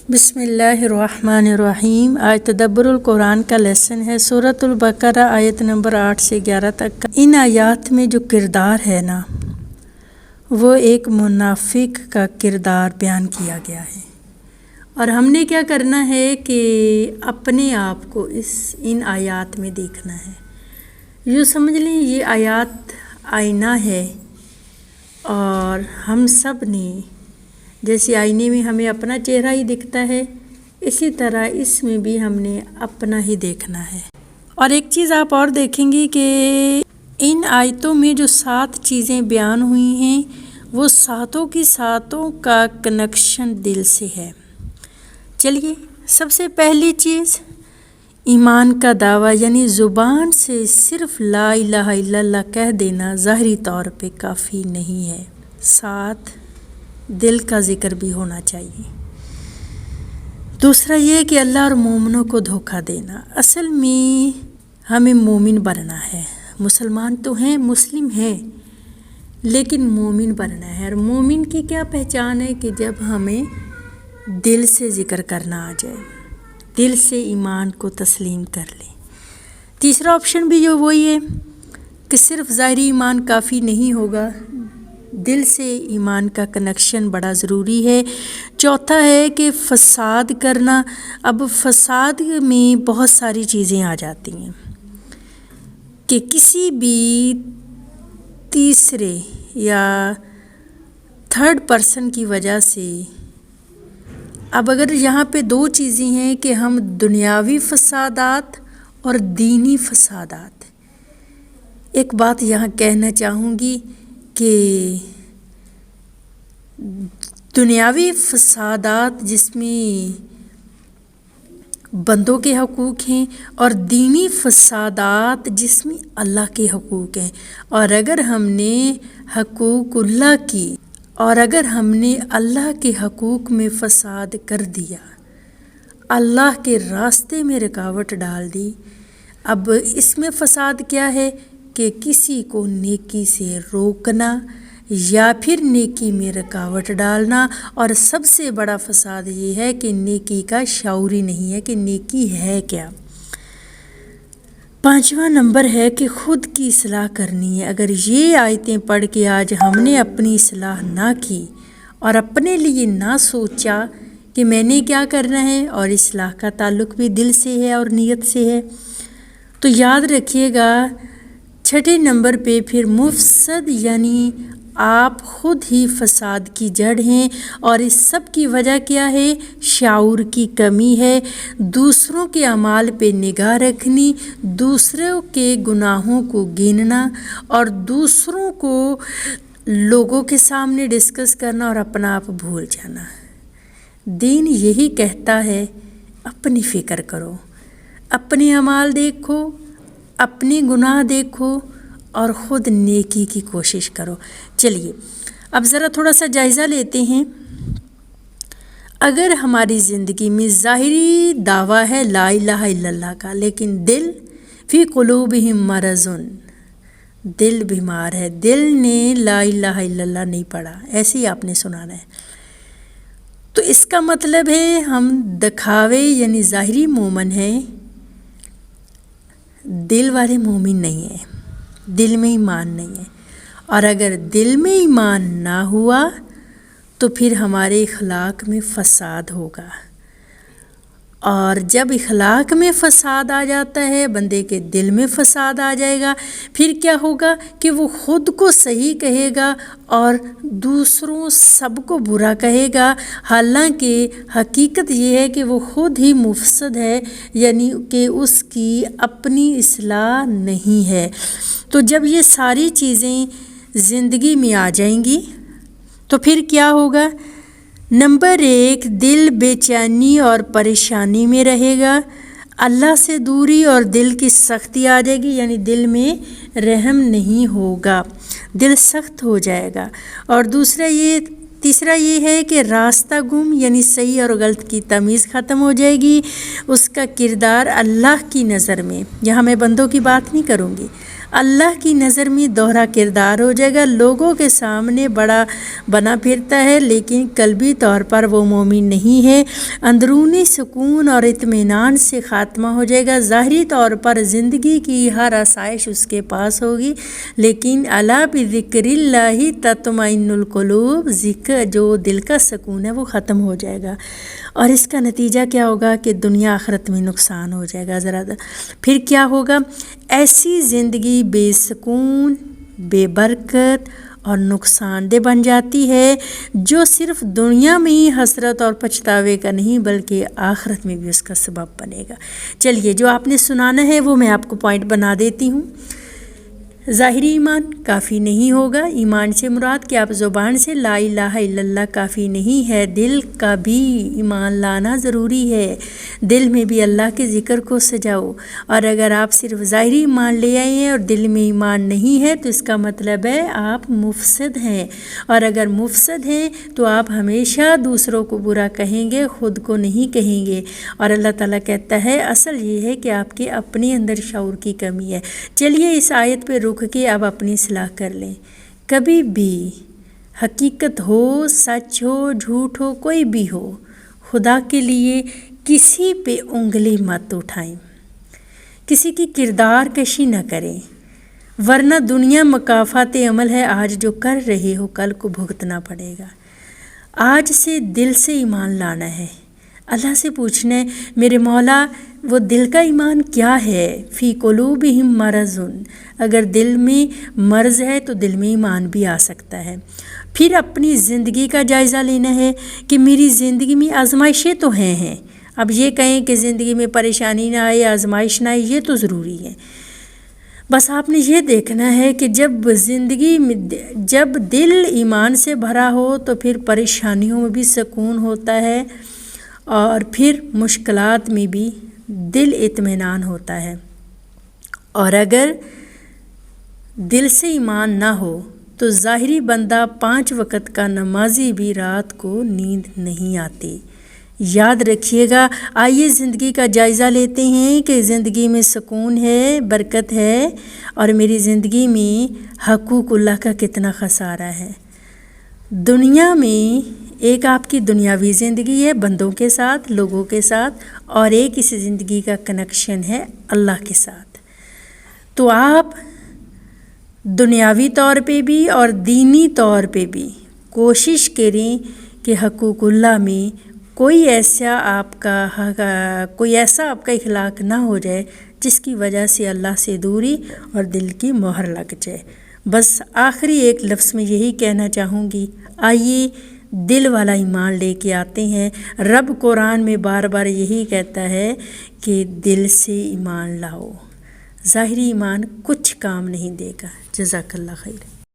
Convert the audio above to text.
بسم اللہ الرحمن الرحیم۔ آج تدبر القرآن کا لیسن ہے سورۃ البقرہ آیت نمبر 8 سے 11 تک کا۔ ان آیات میں جو کردار ہے نا، وہ ایک منافق کا کردار بیان کیا گیا ہے، اور ہم نے کیا کرنا ہے کہ اپنے آپ کو ان آیات میں دیکھنا ہے۔ یوں سمجھ لیں یہ آیات آئینہ ہے، اور ہم سب نے جیسے آئینے میں ہمیں اپنا چہرہ ہی دکھتا ہے، اسی طرح اس میں بھی ہم نے اپنا ہی دیکھنا ہے۔ اور ایک چیز آپ اور دیکھیں گی کہ ان آیتوں میں جو 7 چیزیں بیان ہوئی ہیں، وہ ساتوں کی ساتوں کا کنیکشن دل سے ہے۔ چلیے، سب سے پہلی چیز ایمان کا دعویٰ، یعنی زبان سے صرف لا الہ الا اللہ کہہ دینا ظاہری طور پہ کافی نہیں ہے، ساتھ دل کا ذکر بھی ہونا چاہیے۔ دوسرا یہ کہ اللہ اور مومنوں کو دھوکہ دینا۔ اصل میں ہمیں مومن بننا ہے، مسلمان تو ہیں، مسلم ہیں، لیکن مومن بننا ہے۔ اور مومن کی کیا پہچان ہے کہ جب ہمیں دل سے ذکر کرنا آ جائے، دل سے ایمان کو تسلیم کر لیں۔ تیسرا آپشن بھی جو وہی ہے کہ صرف ظاہری ایمان کافی نہیں ہوگا، دل سے ایمان کا کنیکشن بڑا ضروری ہے۔ چوتھا ہے کہ فساد کرنا۔ اب فساد میں بہت ساری چیزیں آ جاتی ہیں کہ کسی بھی تیسرے یا تھرڈ پرسن کی وجہ سے، اب اگر یہاں پہ 2 چیزیں ہیں کہ ہم دنیاوی فسادات اور دینی فسادات۔ ایک بات یہاں کہنا چاہوں گی کہ دنیاوی فسادات جس میں بندوں کے حقوق ہیں، اور دینی فسادات جس میں اللہ کے حقوق ہیں، اور اگر ہم نے حقوق اللہ کی اور اگر ہم نے اللہ کے حقوق میں فساد کر دیا، اللہ کے راستے میں رکاوٹ ڈال دی، اب اس میں فساد کیا ہے کہ کسی کو نیکی سے روکنا یا پھر نیکی میں رکاوٹ ڈالنا، اور سب سے بڑا فساد یہ ہے کہ نیکی کا شعور ہی نہیں ہے کہ نیکی ہے کیا۔ 5واں نمبر ہے کہ خود کی اصلاح کرنی ہے۔ اگر یہ آیتیں پڑھ کے آج ہم نے اپنی اصلاح نہ کی اور اپنے لیے نہ سوچا کہ میں نے کیا کرنا ہے، اور اصلاح کا تعلق بھی دل سے ہے اور نیت سے ہے، تو یاد رکھیے گا 6 نمبر پہ پھر مفسد، یعنی آپ خود ہی فساد کی جڑ ہیں، اور اس سب کی وجہ کیا ہے؟ شعور کی کمی ہے۔ دوسروں کے اعمال پہ نگاہ رکھنی، دوسروں کے گناہوں کو گننا، اور دوسروں کو لوگوں کے سامنے ڈسکس کرنا اور اپنا آپ بھول جانا۔ دین یہی کہتا ہے اپنی فکر کرو، اپنے اعمال دیکھو، اپنے گناہ دیکھو، اور خود نیکی کی کوشش کرو۔ چلیے، اب ذرا تھوڑا سا جائزہ لیتے ہیں۔ اگر ہماری زندگی میں ظاہری دعویٰ ہے لا الہ الا اللہ کا، لیکن دل فی قلوبہم مرض، دل بیمار ہے، دل نے لا الہ الا اللہ نہیں پڑھا، ایسے ہی آپ نے سنانا ہے، تو اس کا مطلب ہے ہم دکھاوے یعنی ظاہری مومن ہیں، دل والے مومن نہیں ہیں، دل میں ایمان نہیں ہے۔ اور اگر دل میں ایمان نہ ہوا تو پھر ہمارے اخلاق میں فساد ہوگا، اور جب اخلاق میں فساد آ جاتا ہے، بندے کے دل میں فساد آ جائے گا، پھر کیا ہوگا کہ وہ خود کو صحیح کہے گا اور دوسروں سب کو برا کہے گا، حالانکہ حقیقت یہ ہے کہ وہ خود ہی مفسد ہے، یعنی کہ اس کی اپنی اصلاح نہیں ہے۔ تو جب یہ ساری چیزیں زندگی میں آ جائیں گی تو پھر کیا ہوگا؟ نمبر 1، دل بے چینی اور پریشانی میں رہے گا، اللہ سے دوری اور دل کی سختی آ جائے گی، یعنی دل میں رحم نہیں ہوگا، دل سخت ہو جائے گا۔ اور تیسرا یہ ہے کہ راستہ گم، یعنی صحیح اور غلط کی تمیز ختم ہو جائے گی۔ اس کا کردار اللہ کی نظر میں، یہاں میں بندوں کی بات نہیں کروں گی، اللہ کی نظر میں دوہرا کردار ہو جائے گا، لوگوں کے سامنے بڑا بنا پھرتا ہے لیکن قلبی طور پر وہ مومن نہیں ہے، اندرونی سکون اور اطمینان سے خاتمہ ہو جائے گا، ظاہری طور پر زندگی کی ہر آسائش اس کے پاس ہوگی لیکن الا بذکر اللہ تطمئن القلوب، ذکر جو دل کا سکون ہے وہ ختم ہو جائے گا، اور اس کا نتیجہ کیا ہوگا کہ دنیا آخرت میں نقصان ہو جائے گا۔ پھر کیا ہوگا؟ ایسی زندگی بے سکون، بے برکت اور نقصان دہ بن جاتی ہے جو صرف دنیا میں ہی حسرت اور پچھتاوے کا نہیں بلکہ آخرت میں بھی اس کا سبب بنے گا۔ چلیے جو آپ نے سنانا ہے وہ میں آپ کو پوائنٹ بنا دیتی ہوں۔ ظاہری ایمان کافی نہیں ہوگا، ایمان سے مراد کہ آپ زبان سے لا الہ الا اللہ کافی نہیں ہے، دل کا بھی ایمان لانا ضروری ہے، دل میں بھی اللہ کے ذکر کو سجاؤ، اور اگر آپ صرف ظاہری ایمان لے آئے ہیں اور دل میں ایمان نہیں ہے تو اس کا مطلب ہے آپ مفسد ہیں، اور اگر مفسد ہیں تو آپ ہمیشہ دوسروں کو برا کہیں گے، خود کو نہیں کہیں گے، اور اللہ تعالیٰ کہتا ہے اصل یہ ہے کہ آپ کے اپنے اندر شعور کی کمی ہے۔ چلیے اس آیت پہ رک کے اب اپنی اصلاح کر لیں۔ کبھی بھی حقیقت ہو، سچ ہو، جھوٹ ہو، کوئی بھی ہو، خدا کے لیے کسی پہ انگلی مت اٹھائیں، کسی کی کردار کشی نہ کریں، ورنہ دنیا مکافات عمل ہے، آج جو کر رہے ہو کل کو بھگتنا پڑے گا۔ آج سے دل سے ایمان لانا ہے، اللہ سے پوچھنا ہے میرے مولا وہ دل کا ایمان کیا ہے؟ فی قلوبہم مرض، اگر دل میں مرض ہے تو دل میں ایمان بھی آ سکتا ہے۔ پھر اپنی زندگی کا جائزہ لینا ہے کہ میری زندگی میں آزمائشیں تو ہیں، اب یہ کہیں کہ زندگی میں پریشانی نہ آئے، آزمائش نہ آئے، یہ تو ضروری ہے، بس آپ نے یہ دیکھنا ہے کہ جب زندگی میں جب دل ایمان سے بھرا ہو تو پھر پریشانیوں میں بھی سکون ہوتا ہے اور پھر مشکلات میں بھی دل اطمینان ہوتا ہے، اور اگر دل سے ایمان نہ ہو تو ظاہری بندہ 5 وقت کا نمازی بھی رات کو نیند نہیں آتی۔ یاد رکھیے گا۔ آئیے زندگی کا جائزہ لیتے ہیں کہ زندگی میں سکون ہے، برکت ہے، اور میری زندگی میں حقوق اللہ کا کتنا خسارہ ہے۔ دنیا میں ایک آپ کی دنیاوی زندگی ہے بندوں کے ساتھ، لوگوں کے ساتھ، اور ایک اس زندگی کا کنیکشن ہے اللہ کے ساتھ۔ تو آپ دنیاوی طور پہ بھی اور دینی طور پہ بھی کوشش کریں کہ حقوق اللہ میں کوئی ایسا آپ کا اخلاق نہ ہو جائے جس کی وجہ سے اللہ سے دوری اور دل کی مہر لگ جائے۔ بس آخری ایک لفظ میں یہی کہنا چاہوں گی، آئیے دل والا ایمان لے کے آتے ہیں۔ رب قرآن میں بار بار یہی کہتا ہے کہ دل سے ایمان لاؤ، ظاہری ایمان کچھ کام نہیں دے گا۔ جزاک اللہ خیر۔